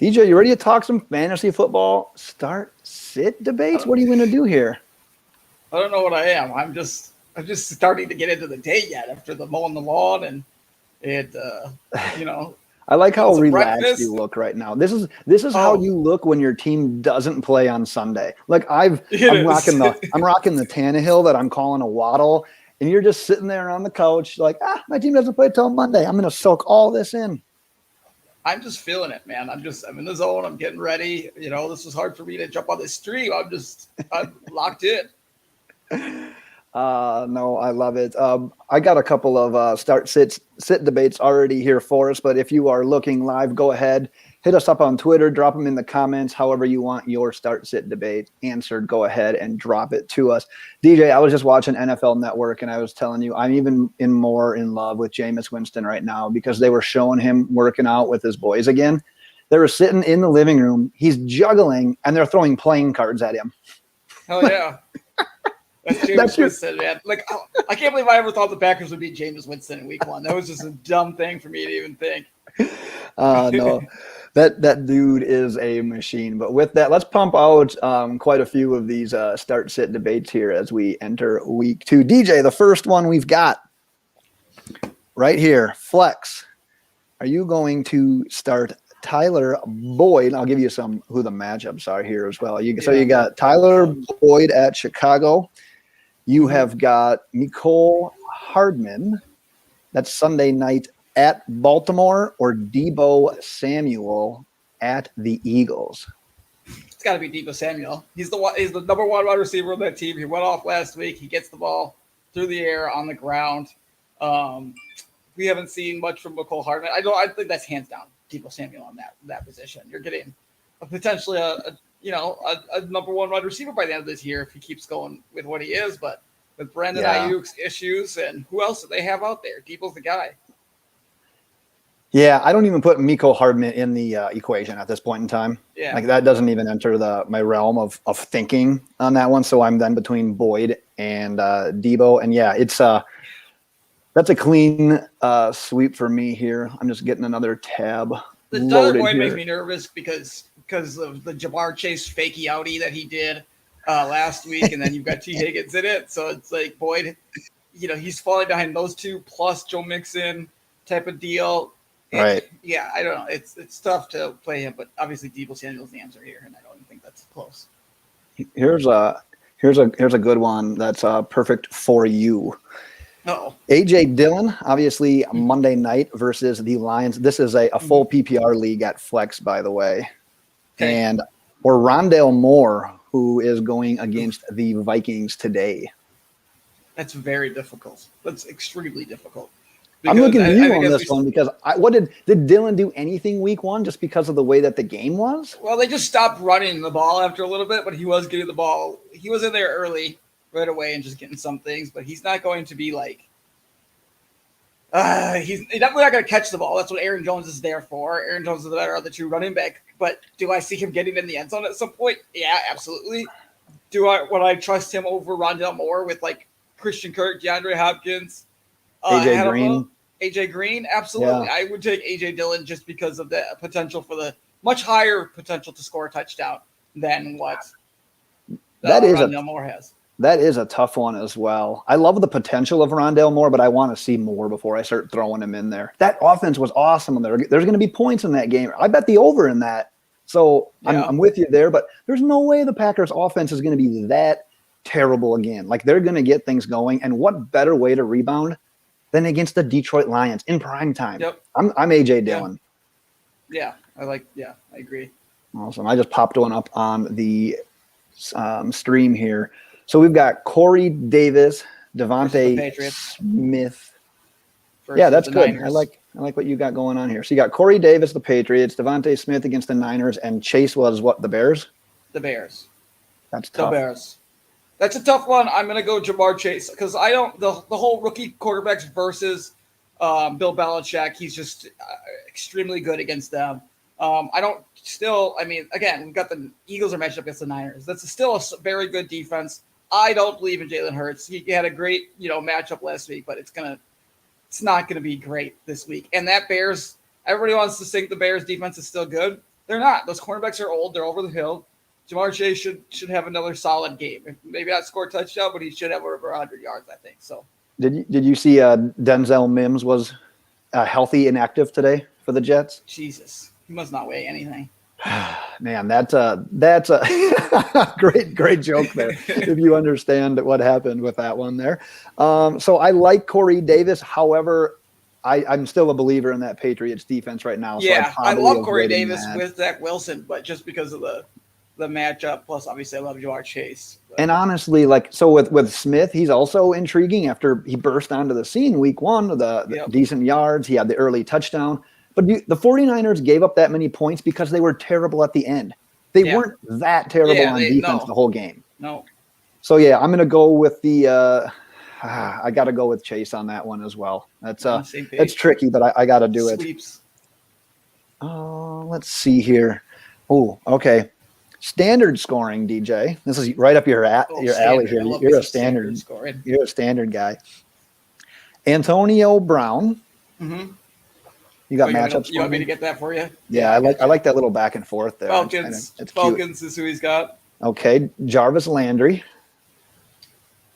DJ, you ready to talk some fantasy football start sit debates? What are you going to do here? I don't know what I am. I'm just starting to get into the day yet after the mowing the lawn and it I like how getting some relaxed breakfast. you look right now. This is how Oh, you look when your team doesn't play on Sunday. Like I'm it I'm is. rocking the I'm rocking the Tannehill that I'm calling a waddle, and you're just sitting there on the couch like, my team doesn't play till Monday. I'm going to soak all this in. I'm just feeling it, man. I'm in the zone. I'm getting ready. This was hard for me to jump on this stream. I'm locked in. No, I love it. I got a couple of sit debates already here for us, but if you are looking live, go ahead, hit us up on Twitter, drop them in the comments, however you want your start sit debate answered. Go ahead and drop it to us. DJ, I was just watching NFL Network, and I was telling you, I'm even more in love with Jameis Winston right now because they were showing him working out with his boys again. They were sitting in the living room. He's juggling, and they're throwing playing cards at him. Hell yeah. That's James Winston, man. Like, I can't believe I ever thought the Packers would beat James Winston in Week 1. That was just a dumb thing for me to even think. No, that dude is a machine. But with that, let's pump out quite a few of these start sit debates here as we enter Week 2. DJ, the first one we've got right here, flex. Are you going to start Tyler Boyd? I'll give you who the matchups are here as well. So you got Tyler Boyd at Chicago. You have got Mecole Hardman. That's Sunday night at Baltimore, or Deebo Samuel at the Eagles. It's got to be Deebo Samuel. He's the number one wide receiver on that team. He went off last week. He gets the ball through the air on the ground. We haven't seen much from Mecole Hardman. I think that's hands down Deebo Samuel on that position. You're getting potentially a number one wide receiver by the end of this year if he keeps going with what he is. But with Brandon Ayuk's issues and who else do they have out there? Deebo's the guy. Yeah, I don't even put Mecole Hardman in the equation at this point in time. Yeah. Like that doesn't even enter my realm of thinking on that one. So I'm then between Boyd and Deebo. And yeah, it's that's a clean sweep for me here. I'm just getting another tab. The Tyler Boyd makes me nervous because of the Jamar Chase fakey outie that he did last week, and then you've got T. Higgins in it. So it's like Boyd, he's falling behind those two plus Joe Mixon type of deal. Right. Yeah, I don't know. It's tough to play him, but obviously Deebo Samuel's the answer here, and I don't think that's close. Here's a good one that's perfect for you. AJ Dillon, obviously Monday night versus the Lions. This is a full PPR league at flex, by the way. Okay. Or Rondale Moore, who is going against the Vikings today. That's very difficult. That's extremely difficult. I'm looking at you on this one because did Dillon do anything Week 1 just because of the way that the game was? Well, they just stopped running the ball after a little bit, but he was getting the ball. He was in there early right away and just getting some things, but he's not going to be like he's definitely not going to catch the ball. That's what Aaron Jones is there for. Aaron Jones is the better of the two running back. But do I see him getting in the end zone at some point? Yeah, absolutely. Would I trust him over Rondale Moore with like Christian Kirk, DeAndre Hopkins, AJ Green? Absolutely. Yeah. I would take AJ Dillon just because of the potential for the much higher potential to score a touchdown than what Rondale Moore has. That is a tough one as well. I love the potential of Rondale Moore, but I want to see more before I start throwing him in there. That offense was awesome. There's going to be points in that game. I bet the over in that. So yeah. I'm with you there, but there's no way the Packers offense is going to be that terrible again. Like they're going to get things going. And what better way to rebound than against the Detroit Lions in prime time? Yep. I'm AJ Dillon. Yeah, I agree. Awesome. I just popped one up on the stream here. So we've got Corey Davis, DaVante Smith. Yeah, that's good. Niners. I like what you got going on here. So you got Corey Davis, the Patriots, DaVante Smith against the Niners, and Chase was what, the Bears? The Bears. That's tough. The Bears. That's a tough one. I'm going to go Jamar Chase because I don't the whole rookie quarterbacks versus Bill Belichick. He's just extremely good against them. Again, we've got the Eagles are matched up against the Niners. That's still a very good defense. I don't believe in Jalen Hurts. He had a great, matchup last week, but it's not gonna be great this week. And that Bears, everybody wants to think the Bears defense is still good. They're not. Those cornerbacks are old. They're over the hill. Jamar Chase should have another solid game. Maybe not score a touchdown, but he should have over 100 yards, I think. So Did you see Denzel Mims was healthy and active today for the Jets? Jesus, he must not weigh anything. Man, that's a great joke there. If you understand what happened with that one there. So I like Corey Davis. However, I'm still a believer in that Patriots defense right now. Yeah, so I love Corey Davis with Zach Wilson, but just because of the matchup, plus obviously I love Jamar Chase. But. And honestly, with Smith, he's also intriguing after he burst onto the scene week one, the decent yards. He had the early touchdown. But the 49ers gave up that many points because they were terrible at the end. They weren't that terrible on defense the whole game. No. So, yeah, I'm going to go with the I got to go with Chase on that one as well. That's tricky, but I got to do Sweeps. it. Let's see here. Oh, okay. Standard scoring, DJ. This is right up your alley here. You're a standard scoring. You're a standard guy. Antonio Brown. Mm-hmm. You got matchups. You want me to get that for you? Yeah, I like that little back and forth there. Falcons is who he's got. Okay, Jarvis Landry.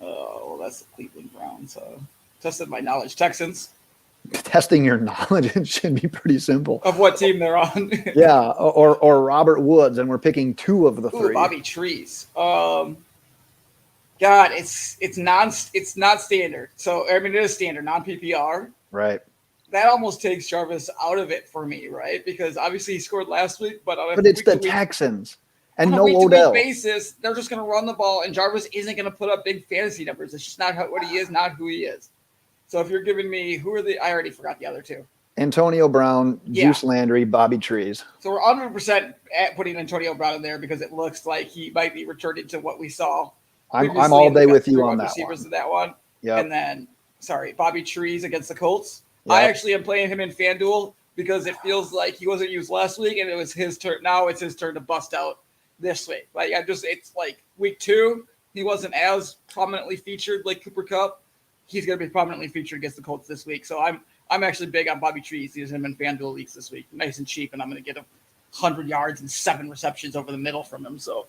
Oh, well, that's the Cleveland Browns. So tested my knowledge. Texans. Testing your knowledge, it should be pretty simple. Of what team they're on. Yeah, or Robert Woods, and we're picking two of the three. Bobby Trees. God, it's not standard. So I mean, it is standard, non-PPR. Right. That almost takes Jarvis out of it for me, right? Because obviously he scored last week, but it's the Texans and no Odell. On a Odell. week-to-week basis, they're just going to run the ball, and Jarvis isn't going to put up big fantasy numbers. It's just not what he is, not who he is. So if you're giving me I already forgot the other two. Antonio Brown, Juice Landry, Bobby Trees. So we're 100% at putting Antonio Brown in there because it looks like he might be returning to what we saw. I'm all day with you on that receivers in that one. Yeah. And then, Bobby Trees against the Colts. Yep. I actually am playing him in FanDuel because it feels like he wasn't used last week and it was his turn. Now it's his turn to bust out this week. It's like week 2, he wasn't as prominently featured like Cooper Kupp. He's going to be prominently featured against the Colts this week. So I'm actually big on Bobby Trees using him in FanDuel leagues this week. Nice and cheap, and I'm going to get 100 yards and 7 receptions over the middle from him. So,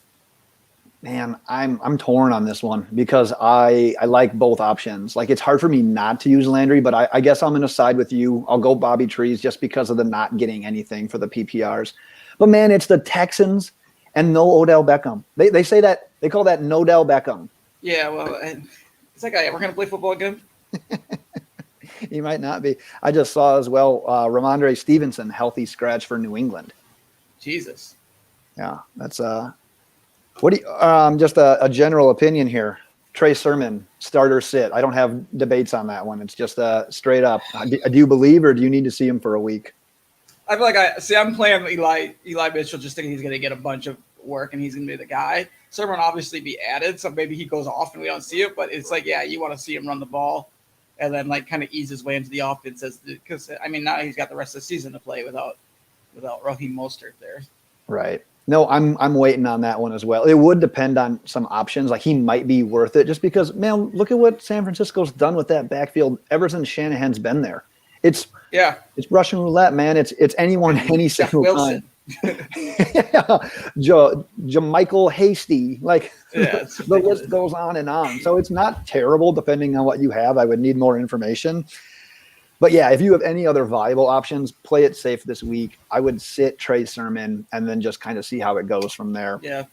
man, I'm torn on this one because I like both options. Like, it's hard for me not to use Landry, but I guess I'm going to side with you. I'll go Bobby Trees just because of the not getting anything for the PPRs. But, man, it's the Texans and no Odell Beckham. They say that – they call that no-Dell Beckham. Yeah, well, is that guy ever going to play football again? He might not be. I just saw as well Ramondre Stevenson, healthy scratch for New England. Jesus. Yeah, that's what do you, just a general opinion here. Trey Sermon, starter sit. I don't have debates on that one. It's just straight up. Do you believe or do you need to see him for a week? I feel like I'm playing Eli Mitchell just thinking he's going to get a bunch of work and he's going to be the guy. Sermon obviously be added, so maybe he goes off and we don't see it, but it's like, yeah, you want to see him run the ball and then kind of ease his way into the offense because I mean now he's got the rest of the season to play without Raheem Mostert there. Right. No, I'm waiting on that one as well. It would depend on some options. Like he might be worth it just because, man, look at what San Francisco's done with that backfield ever since Shanahan's been there. It's Russian roulette, man. It's anyone, any single time. Michael Hasty, the list goes on and on. So it's not terrible depending on what you have. I would need more information. But yeah, if you have any other viable options, play it safe this week. I would sit Trey Sermon and then just kind of see how it goes from there. Yeah.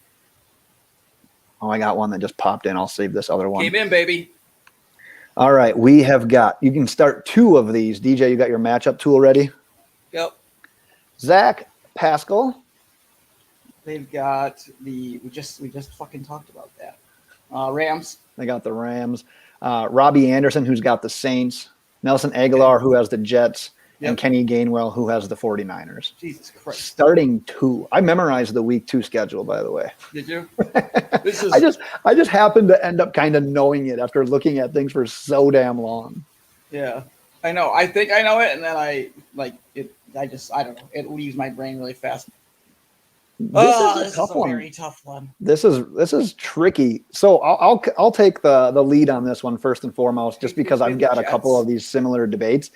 Oh, I got one that just popped in. I'll save this other one. Came in, baby. All right, we have got. You can start 2 of these. DJ, you got your matchup tool ready? Yep. Zach, Pascal. They've got we just fucking talked about that. Rams. They got the Rams. Robbie Anderson, who's got the Saints. Nelson Aguilar, who has the Jets. Yep. And Kenny Gainwell, who has the 49ers. Jesus Christ. Starting 2. I memorized the week 2 schedule, by the way. Did you? I just happened to end up kind of knowing it after looking at things for so damn long. Yeah. I know. I think I know it, and then I don't know. It leaves my brain really fast. This is a very tough one. This is tricky. So I'll take the lead on this one first and foremost, just because I've got a couple of these similar debates.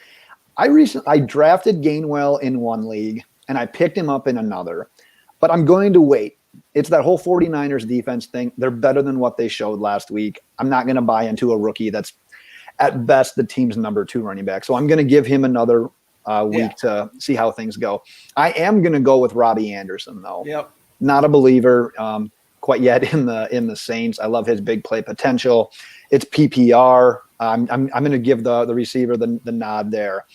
I drafted Gainwell in one league, and I picked him up in another. But I'm going to wait. It's that whole 49ers defense thing. They're better than what they showed last week. I'm not going to buy into a rookie that's at best the team's number 2 running back. So I'm going to give him another week to see how things go. I am going to go with Robbie Anderson, though. Yep. Not a believer quite yet in the Saints. I love his big play potential. It's PPR. I'm going to give the receiver the nod there.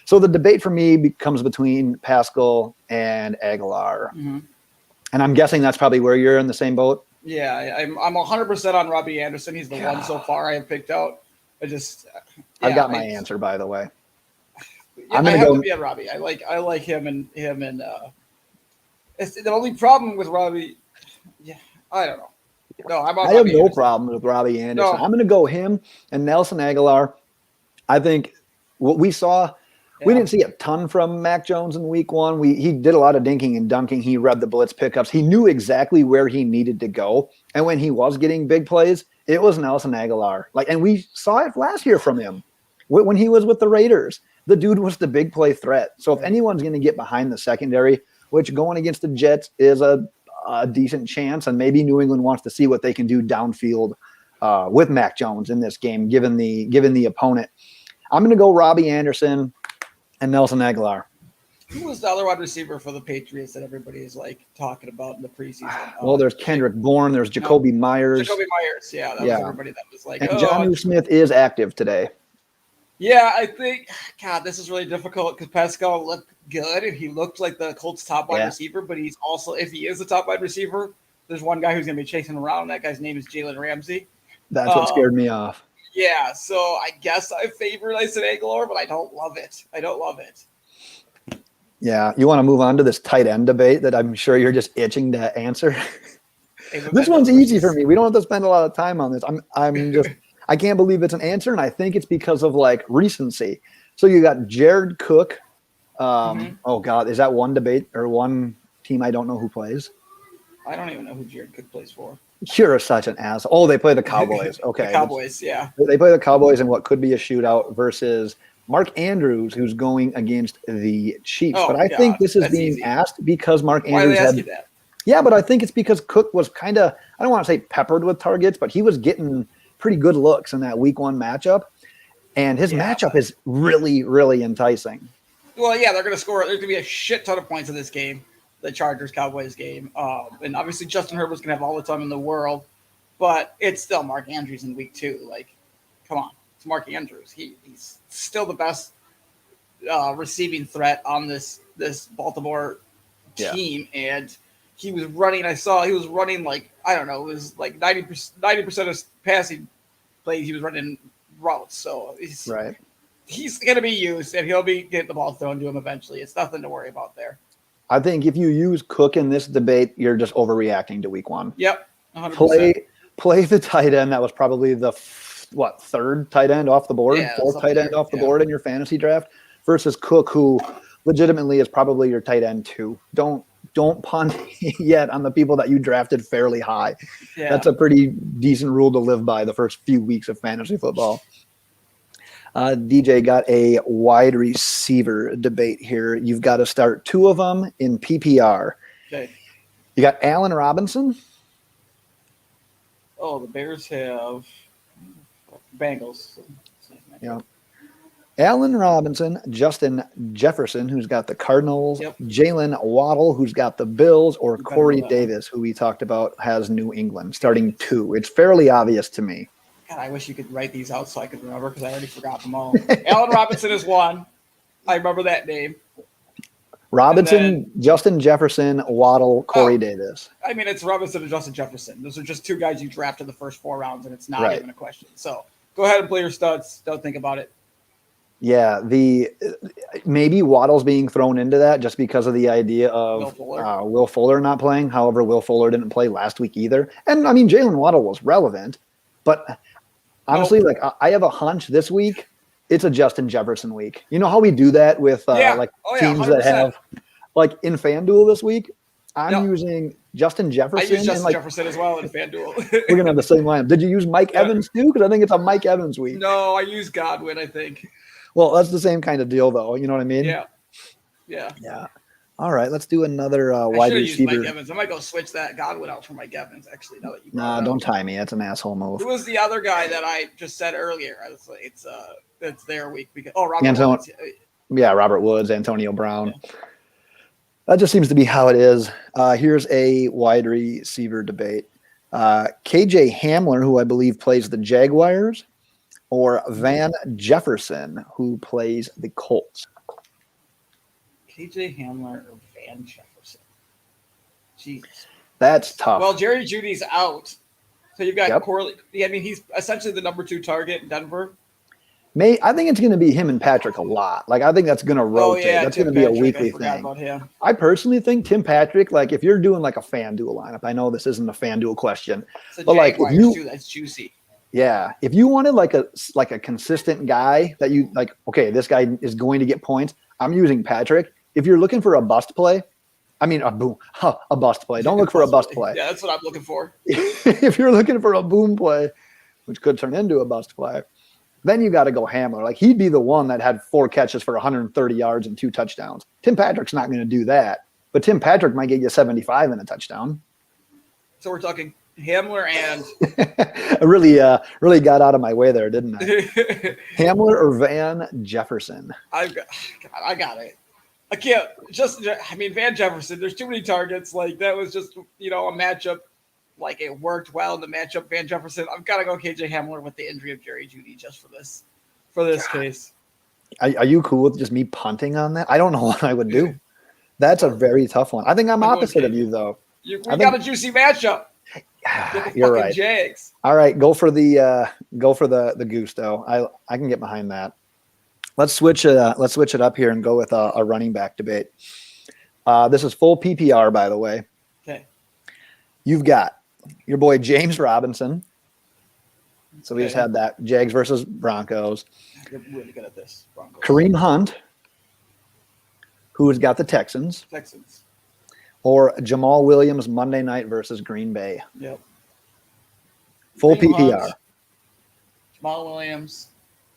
So the debate for me becomes between Pascal and Aguilar. Mm-hmm. And I'm guessing that's probably where you're in the same boat. Yeah, I'm 100% on Robbie Anderson. He's the one so far I have picked out. I've got my answer, by the way. Yeah, I have to be on Robbie. I like him and it's the only problem with Robbie. Yeah, I don't know. No, I have no problem with Robbie Anderson. No. I'm going to go him and Nelson Aguilar. I think what we saw. We didn't see a ton from Mac Jones in week 1. He did a lot of dinking and dunking. He read the blitz pickups. He knew exactly where he needed to go. And when he was getting big plays, it was Nelson Aguilar. And we saw it last year from him when he was with the Raiders. The dude was the big play threat. So if anyone's going to get behind the secondary, which going against the Jets is a decent chance, and maybe New England wants to see what they can do downfield with Mac Jones in this game, given the opponent. I'm going to go Robbie Anderson and Nelson Aguilar. Who was the other wide receiver for the Patriots that everybody is talking about in the preseason? Well, there's Kendrick Bourne. There's Jacoby Myers. Jacoby Myers, yeah. That was everybody that was and Jonnu Smith is active today. Yeah, I think, God, this is really difficult because Pascal looked good and he looked like the Colts' top wide receiver, but he's also, if he is the top wide receiver, there's one guy who's going to be chasing around. That guy's name is Jalen Ramsey. That's what scared me off. Yeah, so I guess I favor Nelson Aguilar, but I don't love it. Yeah, you want to move on to this tight end debate that I'm sure you're just itching to answer. This one's easy for me. We don't have to spend a lot of time on this. I can't believe it's an answer, and I think it's because of recency. So you got Jared Cook. Oh God, is that one debate or one team I don't know who plays? I don't even know who Jared Cook plays for. You're such an ass. Oh, they play the Cowboys. Okay. The Cowboys, yeah. They play the Cowboys in what could be a shootout versus Mark Andrews, who's going against the Chiefs. But I think this is being asked because Mark Andrews Why are they asking that? Yeah, but I think it's because Cook was kind of, I don't want to say peppered with targets, but he was getting pretty good looks in that week 1 matchup. And his matchup is really, really enticing. Well, yeah, they're going to score. There's going to be a shit ton of points in this game. The Chargers-Cowboys game. And obviously Justin Herbert's going to have all the time in the world, but it's still Mark Andrews in week 2. Come on. It's Mark Andrews. He's still the best receiving threat on this Baltimore team. And he was running, he was running it was 90% of his passing plays he was running routes. So he's going to be used, and he'll be getting the ball thrown to him eventually. It's nothing to worry about there. I think if you use Cook in this debate, you're just overreacting to week 1. Yep, 100%. Play the tight end. That was probably the third tight end off the board, fourth tight end off the board in your fantasy draft versus Cook, who legitimately is probably your tight end 2. Don't punt yet on the people that you drafted fairly high. Yeah. That's a pretty decent rule to live by the first few weeks of fantasy football. DJ got a wide receiver debate here. You've got to start 2 of them in PPR. Okay. You got Allen Robinson. Oh, the Bears have Bengals. Yeah. Allen Robinson, Justin Jefferson, who's got the Cardinals, Jalen Waddle, who's got the Bills, or Corey Davis, who we talked about has New England, starting 2. It's fairly obvious to me. God, I wish you could write these out so I could remember because I already forgot them all. Allen Robinson is 1. I remember that name. Robinson, Justin Jefferson, Waddle, Corey Davis. I mean, it's Robinson and Justin Jefferson. Those are just 2 guys you drafted the first 4 rounds, and it's not even a question. So go ahead and play your studs. Don't think about it. Yeah, maybe Waddle's being thrown into that just because of the idea of Will Fuller not playing. However, Will Fuller didn't play last week either. And, I mean, Jalen Waddle was relevant. But honestly, I have a hunch this week it's a Justin Jefferson week. You know how we do that with teams that have in FanDuel this week? I'm using Justin Jefferson. I use Justin Jefferson as well in FanDuel. We're going to have the same lineup. Did you use Mike Evans too? Because I think it's a Mike Evans week. No, I use Godwin, I think. Well, that's the same kind of deal, though. You know what I mean? Yeah. All right, let's do another I wide should have used Mike receiver. Evans. I might go switch that Godwin out for Mike Evans. Actually, now that you Nah, brought it don't up. tie me. That's an asshole move. Who was the other guy that I just said earlier? It's their week because Robert Antonio, Woods. yeah, Robert Woods, Antonio Brown. Yeah. That just seems to be how it is. Here's a wide receiver debate. KJ Hamler, who I believe plays the Jaguars, or Van Jefferson, who plays the Colts. KJ Hamler or Van Jefferson? Jesus. That's tough. Well, Jerry Judy's out. So you've got Yep. Corley. Yeah, I mean, he's essentially the number 2 target in Denver. I think it's going to be him and Patrick a lot. Like, I think that's going to rotate. Oh, yeah, That's Tim going to be a Patrick. weekly I forgot thing. about him. I personally think Tim Patrick, like, if you're doing like a FanDuel lineup, I know this isn't a FanDuel question, It's the but like, if Jaguars, you, too. That's juicy. yeah, if you wanted like a consistent guy that you like, okay, this guy is going to get points. I'm using Patrick. If you're looking for a bust play, I mean a bust play. Don't look for a bust play. Yeah, that's what I'm looking for. If you're looking for a boom play, which could turn into a bust play, then you got to go Hamler. Like, he'd be the one that had 4 catches for 130 yards and 2 touchdowns. Tim Patrick's not going to do that, but Tim Patrick might get you 75 and a touchdown. So we're talking Hamler and I really got out of my way there, didn't I? Hamler or Van Jefferson? I got it. I can't Van Jefferson, there's too many targets. Like, that was just, a matchup. Like, it worked well in the matchup. Van Jefferson, I've got to go KJ Hamler with the injury of Jerry Judy just for this case. Are you cool with just me punting on that? I don't know what I would do. That's a very tough one. I think I'm opposite of you, though. We got a juicy matchup. You're right. Jags. All right, go for the Gusto. I can get behind that. Let's switch it up here and go with a running back debate. This is full PPR, by the way. Okay. You've got your boy James Robinson. So we just had that Jags versus Broncos. You're really good at this. Broncos. Kareem Hunt, who's got the Texans. Or Jamal Williams Monday night versus Green Bay. Yep. Full Kareem PPR. Hunt, Jamal Williams.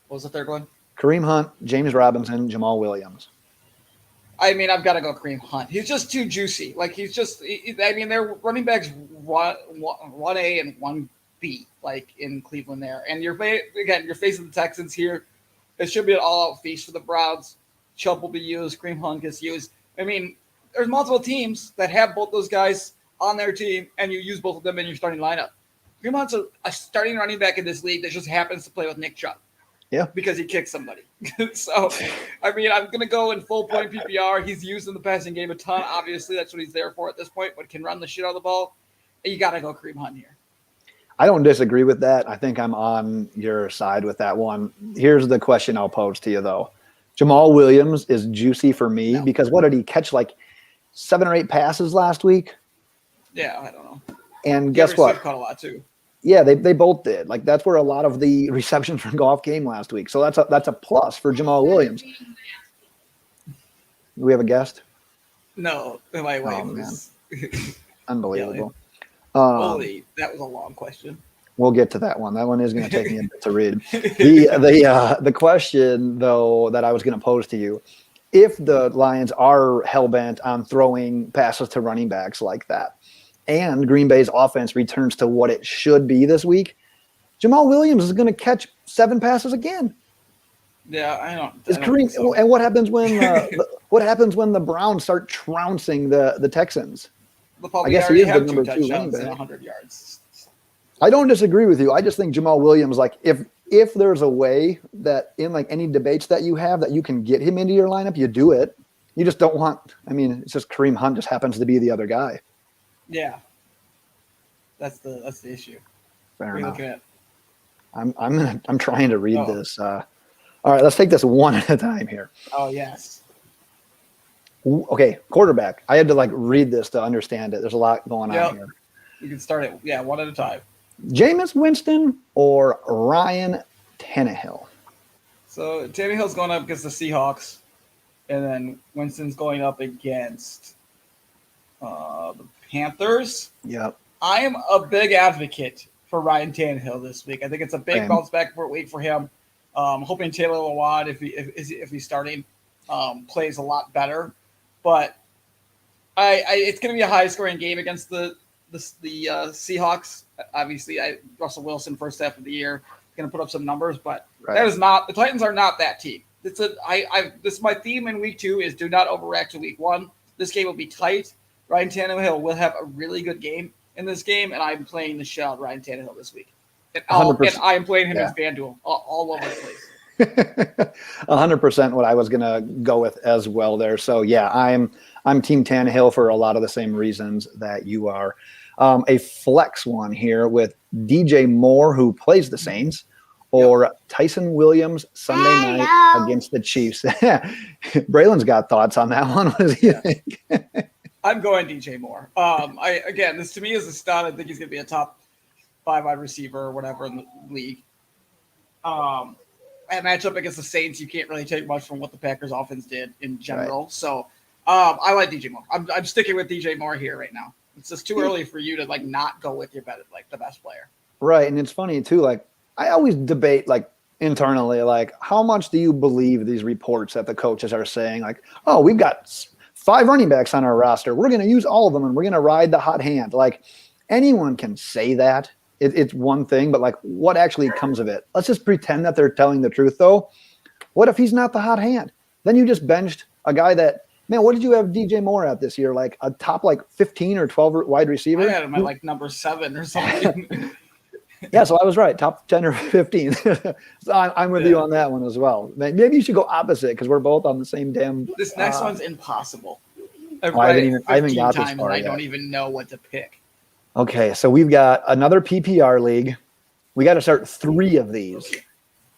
What was the third one? Kareem Hunt, James Robinson, Jamal Williams. I mean, I've got to go Kareem Hunt. He's just too juicy. Like, they're running backs 1A and 1B, like, in Cleveland there. And you're facing the Texans here. It should be an all-out feast for the Browns. Chubb will be used. Kareem Hunt gets used. I mean, there's multiple teams that have both those guys on their team, and you use both of them in your starting lineup. Kareem Hunt's a starting running back in this league that just happens to play with Nick Chubb. Yeah. Because he kicked somebody. So, I mean, I'm going to go in full point PPR. He's used in the passing game a ton. Obviously, that's what he's there for at this point, but can run the shit out of the ball. And you got to go Kareem Hunt here. I don't disagree with that. I think I'm on your side with that one. Here's the question I'll pose to you, though. Jamal Williams is juicy for me because what did he catch, like 7 or 8 passes last week? Yeah, I don't know. And guess what? Caught a lot, too. Yeah, they both did. Like, that's where a lot of the receptions from Goff came last week. So that's a plus for Jamal Williams. Do we have a guest? No, my wife was unbelievable. Holy, that was a long question. We'll get to that one. That one is going to take me a bit to read. The question, though, that I was going to pose to you, if the Lions are hell-bent on throwing passes to running backs like that, and Green Bay's offense returns to what it should be this week, Jamal Williams is going to catch 7 passes again. Yeah, I don't. Kareem, so. And what happens when the Browns start trouncing the Texans? I guess he is the number 2 running back. 100 yards. I don't disagree with you. I just think Jamal Williams, like, if there's a way that in like any debates that you have that you can get him into your lineup, you do it. You just don't want. I mean, it's just Kareem Hunt just happens to be the other guy. Yeah, that's the issue. Fair enough. At? I'm trying to read this. All right, let's take this one at a time here. Oh yes. Okay, quarterback. I had to like read this to understand it. There's a lot going on here. You can start it, one at a time. Jameis Winston or Ryan Tannehill? So Tannehill's going up against the Seahawks, and then Winston's going up against the Panthers. Yep. I am a big advocate for Ryan Tannehill this week. I think it's a big bounce back week for him. Hoping Taylor Lewan, if he's starting, plays a lot better. But It's going to be a high scoring game against the Seahawks. Obviously, Russell Wilson first half of the year going to put up some numbers, but that is not the Titans are not that team. This is my theme in week 2 is do not overreact to week 1. This game will be tight. Ryan Tannehill will have a really good game in this game, and I'm playing the shit out of Ryan Tannehill this week. And I am playing him as FanDuel all over the place. 100% what I was gonna go with as well there. So yeah, I'm Team Tannehill for a lot of the same reasons that you are. A flex one here with DJ Moore, who plays the Saints, or Tyson Williams Sunday night against the Chiefs. Braylon's got thoughts on that one. What does he think? I'm going DJ Moore. This to me is a stud. I think he's going to be a top 5 wide receiver or whatever in the league. A matchup against the Saints, you can't really take much from what the Packers offense did in general. Right. So I like DJ Moore. I'm sticking with DJ Moore here right now. It's just too early for you to not go with your the best player. Right, and it's funny too. I always debate internally, how much do you believe these reports that the coaches are saying? Oh, we've got 5 running backs on our roster. We're going to use all of them, and we're going to ride the hot hand. Anyone can say that. It's one thing, but what actually comes of it? Let's just pretend that they're telling the truth, though. What if he's not the hot hand? Then you just benched a guy that, man, what did you have DJ Moore at this year? A top 15 or 12 wide receiver? I had him at number 7 or something. Yeah, so I was right, top 10 or 15. So I'm with you on that one as well. Maybe you should go opposite because we're both on the same damn. This next one's impossible. I haven't got this far yet. I don't even know what to pick. Okay, so we've got another PPR league. We got to start 3 of these.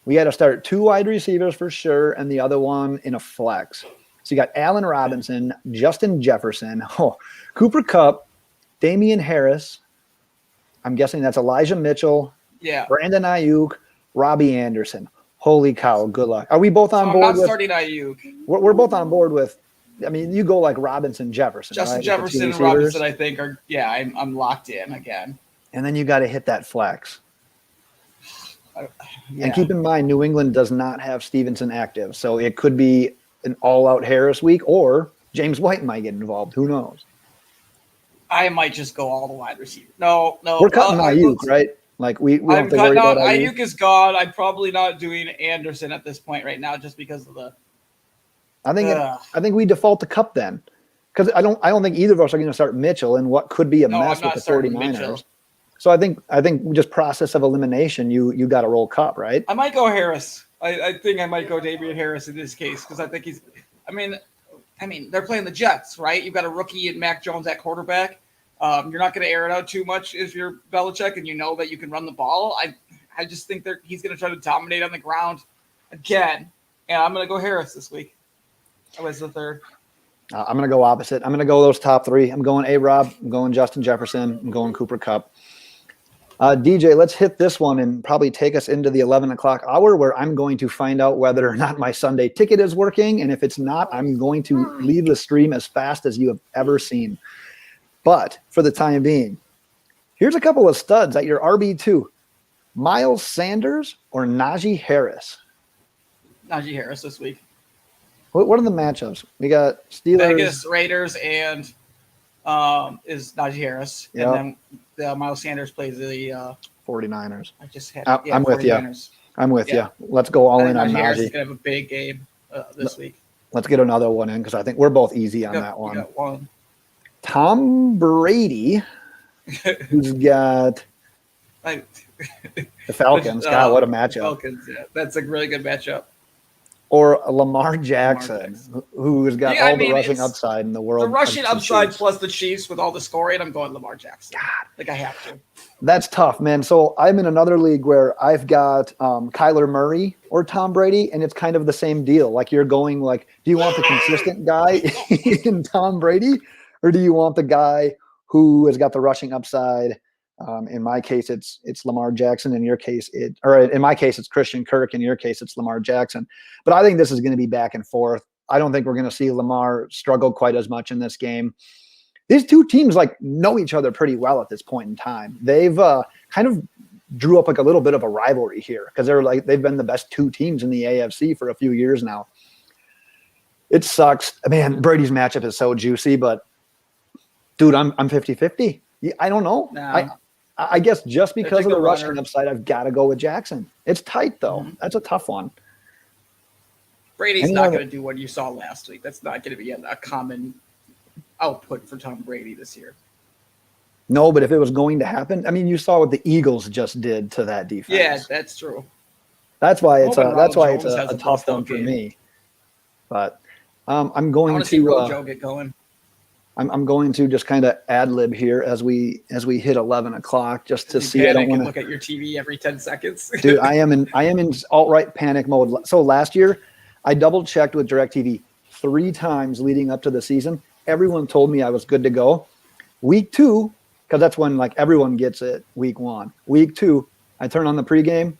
We got to start 2 wide receivers for sure, and the other one in a flex. So you got Allen Robinson, Justin Jefferson, Cooper Kupp, Damian Harris. I'm guessing that's Elijah Mitchell. Yeah. Brandon Ayuk, Robbie Anderson. Holy cow! Good luck. Are we both on board? I'm not starting Ayuk. We're both on board with. I mean, you go Robinson, Jefferson. Justin right? Jefferson and Robinson, I think, are I'm locked in again. And then you got to hit that flex. And keep in mind, New England does not have Stevenson active, so it could be an all-out Harris week, or James White might get involved. Who knows? I might just go all the wide receiver. No. We're cutting Ayuk, right? We don't have to worry about Ayuk. Ayuk is gone. I'm probably not doing Anderson at this point right now, just because of the. I think we default to Kupp then, because I don't think either of us are going to start Mitchell in what could be a mess with the 49ers. Mitchell. So I think just process of elimination, you got to roll Kupp, right? I might go Harris. I think I might go Damian Harris in this case because I think he's. I mean, they're playing the Jets, right? You've got a rookie in Mac Jones at quarterback. You're not going to air it out too much if you're Belichick, and you know that you can run the ball. I just think he's going to try to dominate on the ground again, and I'm going to go Harris this week. I was the third. I'm going to go opposite. I'm going to go those top 3. I'm going A-Rob. I'm going Justin Jefferson. I'm going Cooper Kupp. DJ, let's hit this one and probably take us into the 11 o'clock hour where I'm going to find out whether or not my Sunday ticket is working. And if it's not, I'm going to leave the stream as fast as you have ever seen. But for the time being, here's a couple of studs at your RB2. Miles Sanders or Najee Harris? Najee Harris this week. What are the matchups? We got Steelers, Vegas, Raiders, and is Najee Harris. Yep. And then Miles Sanders plays the 49ers. I just had I'm with you. I'm with you. Let's go all in on Najee. Harris is going to have a big game this week. Let's get another one in because I think we're both easy on that one. Got one. Tom Brady, who's got the Falcons. God, what a matchup. Falcons, yeah. That's a really good matchup. Or Lamar Jackson, who has got all the rushing upside in the world. The rushing upside plus the Chiefs with all the scoring, I'm going Lamar Jackson. God. I have to. That's tough, man. So I'm in another league where I've got Kyler Murray or Tom Brady, and it's kind of the same deal. You're going do you want the consistent guy in Tom Brady, or do you want the guy who has got the rushing upside? In my case, it's Lamar Jackson. In your case, in my case, it's Christian Kirk. In your case, it's Lamar Jackson. But I think this is going to be back and forth. I don't think we're going to see Lamar struggle quite as much in this game. These two teams know each other pretty well at this point in time. They've kind of drew up a little bit of a rivalry here because they've been the best 2 teams in the AFC for a few years now. It sucks. Man, Brady's matchup is so juicy, but Dude, I'm 50-50. I don't know. No. I guess just because of the rushing runner. upside, I've got to go with Jackson. It's tight, though. Mm-hmm. That's a tough one. Brady's not going to do what you saw last week. That's not going to be a common output for Tom Brady this year. No, but if it was going to happen, I mean, you saw what the Eagles just did to that defense. Yeah, that's true. That's why it's a tough one for game. me. But I'm going to see Rojo get going. I'm going to just kind of ad lib here as we hit 11 o'clock just to see. I don't want to look at your TV every 10 seconds. Dude, I am in alt-right panic mode. So last year, I double checked with DirecTV 3 times leading up to the season. Everyone told me I was good to go. Week 2, because that's when like everyone gets it. Week 1, week 2, I turn on the pregame.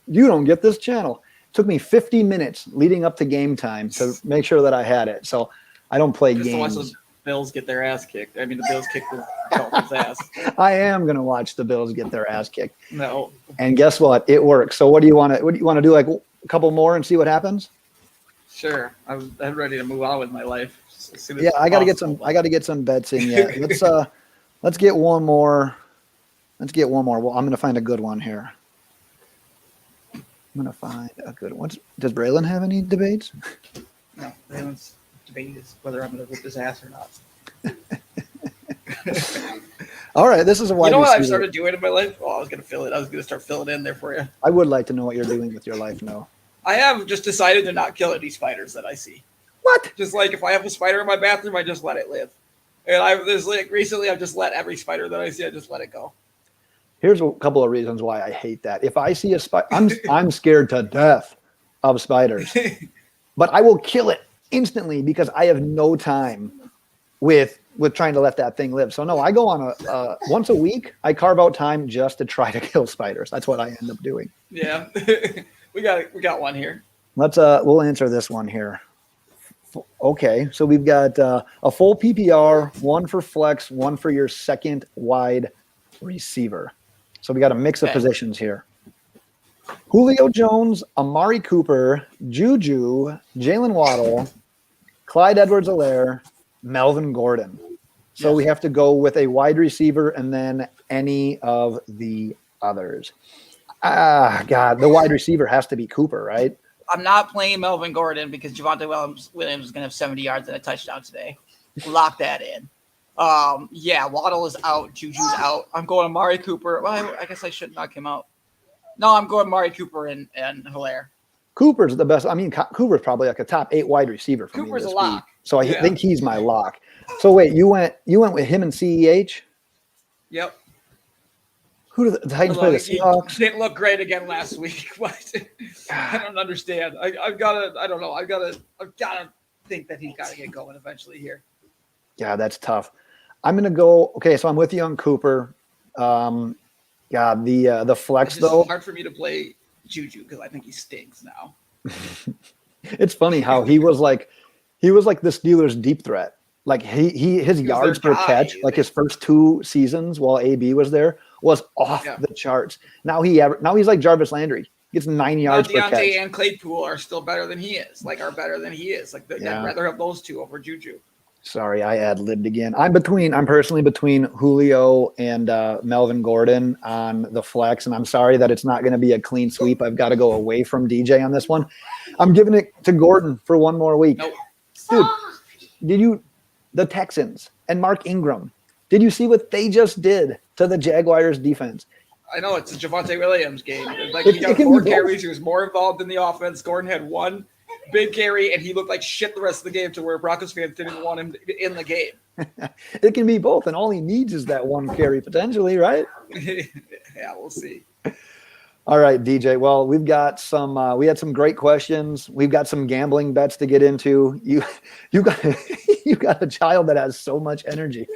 You don't get this channel. It took me 50 minutes leading up to game time to make sure that I had it. So I don't play games. Bills get their ass kicked. I mean, the Bills kick the Dolphins' ass. I am gonna watch the Bills get their ass kicked. No. And guess what? It works. So what do you want to do? Like a couple more and see what happens? Sure. I'm ready to move on with my life. Yeah, I got to get some bets in yet. Let's get one more. Well, I'm gonna find a good one here. I'm gonna find a good one. Does Braylon have any debates? No, Braylon's debate is whether I'm going to whip his ass or not. All right, this is a wide receiver. You know what I've started doing in my life? Oh, I was going to start filling in there for you. I would like to know what you're doing with your life now. I have just decided to not kill any spiders that I see. What? Just like if I have a spider in my bathroom, I just let it live. And recently I've just let every spider that I see, I just let it go. Here's a couple of reasons why I hate that. If I see a spider, I'm scared to death of spiders, but I will kill it instantly because I have no time with trying to let that thing live. So no, I go on a once a week. I carve out time just to try to kill spiders. That's what I end up doing. Yeah, we got one here. We'll answer this one here. Okay, so we've got a full PPR, one for flex, one for your second wide receiver. So we got a mix of positions here. Julio Jones, Amari Cooper, Juju, Jalen Waddle, Clyde Edwards-Helaire, Melvin Gordon. So we have to go with a wide receiver and then any of the others. God, the wide receiver has to be Cooper, right? I'm not playing Melvin Gordon because Javonte Williams is going to have 70 yards and a touchdown today. Lock that in. Waddle is out. Juju's out. I'm going Amari Cooper. Well, I guess I should knock him out. No, I'm going Amari Cooper and Helaire. Cooper's the best. I mean, Cooper's probably like a top 8 wide receiver for Cooper's me this a lock. week. So I think he's my lock. So wait, you went with him and CEH? Yep. Who do the Titans play? The Seahawks? He didn't look great again last week. I don't understand. I've got to think that he's got to get going eventually here. Yeah, that's tough. I'm gonna go. Okay, so I'm with you on Cooper. The flex though. It's hard for me to play Juju because I think he stinks now. It's funny how he was like the Steelers' deep threat. Like his yards per catch, like his first 2 seasons while AB was there, was off the charts. Now he's like Jarvis Landry. Gets 9 yards per catch. Deontay and Claypool are still better than he is. I'd rather have those 2 over Juju. Sorry, I ad-libbed again. I'm personally between Julio and Melvin Gordon on the flex, and I'm sorry that it's not going to be a clean sweep. I've got to go away from DJ on this one. I'm giving it to Gordon for one more week. Nope. Dude, the Texans and Mark Ingram, did you see what they just did to the Jaguars defense? I know, it's a Javonte Williams game. He got 4 carries. He was more involved in the offense. Gordon had 1 big carry, and he looked like shit the rest of the game to where Broncos fans didn't want him in the game. It can be both, and all he needs is that 1 carry potentially, right? Yeah, we'll see. All right, DJ. Well, we've got some. We had some great questions. We've got some gambling bets to get into. You got a child that has so much energy.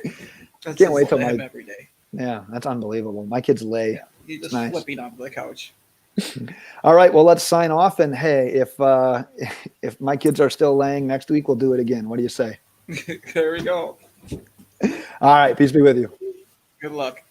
Can't wait till every day. Yeah, that's unbelievable. My kids lay. Yeah, he's just flipping off the couch. All right, well, let's sign off. And hey, if my kids are still laying next week, we'll do it again. What do you say? There we go. All right, peace be with you. Good luck.